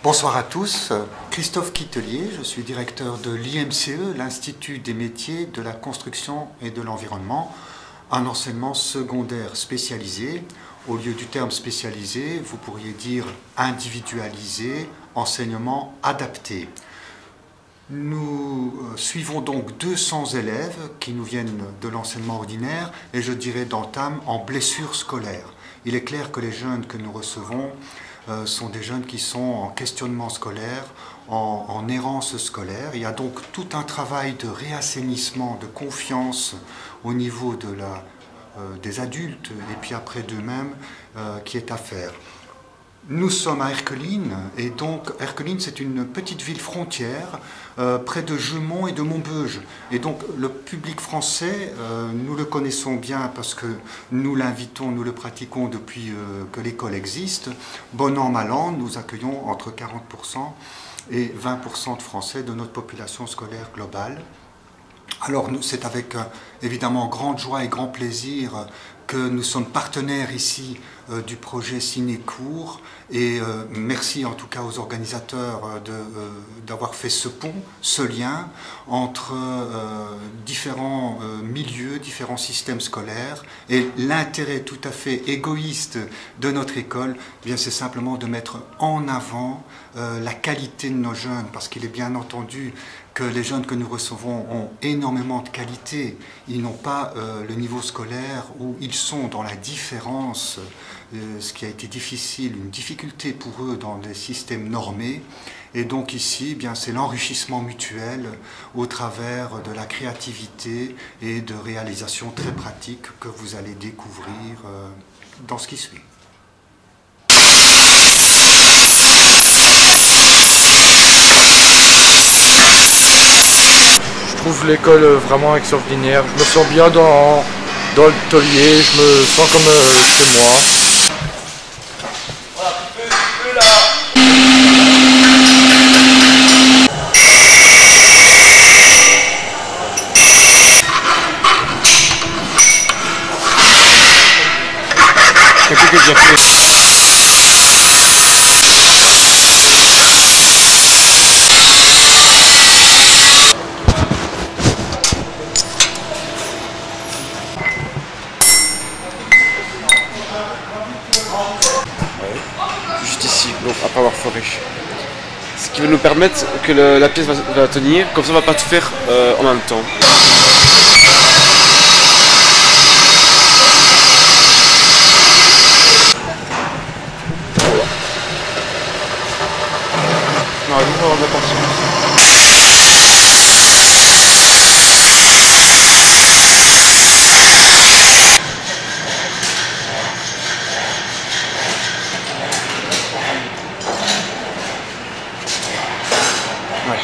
Bonsoir à tous, Christophe Quitelier, je suis directeur de l'IMCE, l'Institut des métiers de la construction et de l'environnement, un enseignement secondaire spécialisé. Au lieu du terme spécialisé, vous pourriez dire individualisé, enseignement adapté. Nous suivons donc 200 élèves qui nous viennent de l'enseignement ordinaire et je dirais d'entame en blessure scolaire. Il est clair que les jeunes que nous recevons sont des jeunes qui sont en questionnement scolaire, en errance scolaire. Il y a donc tout un travail de réassainissement, de confiance au niveau des adultes et puis après d'eux-mêmes qui est à faire. Nous sommes à Erquelines et donc Erquelines c'est une petite ville frontière près de Jeumont et de Montbeuge. Et donc le public français, nous le connaissons bien parce que nous l'invitons, nous le pratiquons depuis que l'école existe. Bon an, mal an, nous accueillons entre 40% et 20% de Français de notre population scolaire globale. Alors c'est avec évidemment grande joie et grand plaisir que nous sommes partenaires ici du projet Cinécours et merci en tout cas aux organisateurs d'avoir fait ce pont, ce lien entre différents milieux, différents systèmes scolaires et l'intérêt tout à fait égoïste de notre école, eh bien c'est simplement de mettre en avant la qualité de nos jeunes parce qu'il est bien entendu que les jeunes que nous recevons ont énormément de qualité. Ils n'ont pas le niveau scolaire où ils sont dans la différence, ce qui a été difficile, une difficulté pour eux dans les systèmes normés. Et donc ici, eh bien, c'est l'enrichissement mutuel au travers de la créativité et de réalisations très pratiques que vous allez découvrir dans ce qui suit. Je trouve l'école vraiment extraordinaire. Je me sens bien dans le taulier, je me sens comme chez moi. Voilà, tu peux là. C'est tout est bien fait. Juste ici, donc après avoir foré. Ce qui va nous permettre que la pièce va tenir, comme ça on va pas tout faire en même temps. Non, il faut avoir de la patience. Ouais.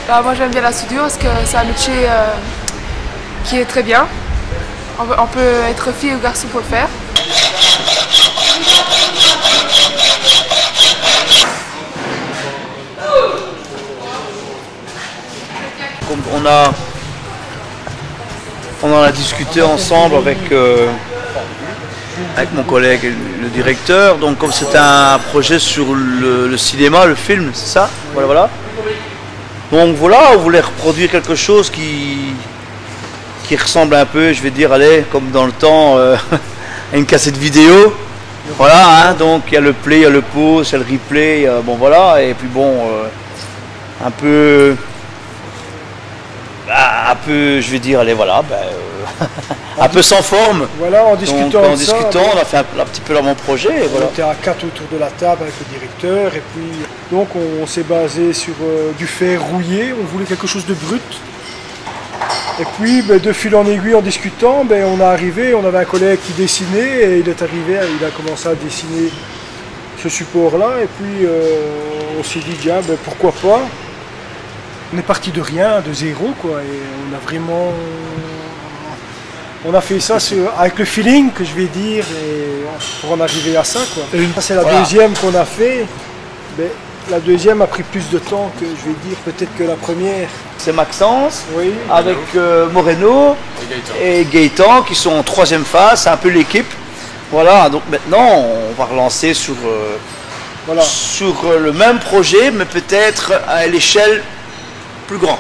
Bah, moi j'aime bien la soudure parce que c'est un métier qui est très bien. On peut être fille ou garçon pour le faire. On en a discuté ensemble avec mon collègue le directeur. Donc comme c'est un projet sur le cinéma, le film, c'est ça, voilà. Donc voilà, on voulait reproduire quelque chose qui ressemble un peu, je vais dire, allez, comme dans le temps, à une cassette vidéo. Voilà, hein, donc il y a le play, il y a le pause, il y a le replay, bon voilà, et puis bon, un peu, je vais dire, allez, voilà, un peu sans forme. Voilà, en discutant, donc, on a fait un petit peu l'avant-projet. On était à 4 autour de la table avec le directeur, et puis donc on s'est basé sur du fer rouillé, on voulait quelque chose de brut. Et puis de fil en aiguille, en discutant, on avait un collègue qui dessinait, et il a commencé à dessiner ce support-là, et puis on s'est dit, tiens, pourquoi pas. On est parti de rien, de zéro, quoi, et on a fait ça avec le feeling, que je vais dire, et pour en arriver à ça, quoi. Ça, c'est la deuxième qu'on a fait. La deuxième a pris plus de temps que, je vais dire, peut-être que la première. C'est Maxence, Oui. avec Moreno et Gaëtan qui sont en troisième phase, c'est un peu l'équipe. Voilà, donc maintenant on va relancer sur Voilà. le même projet, mais peut-être à l'échelle plus grande.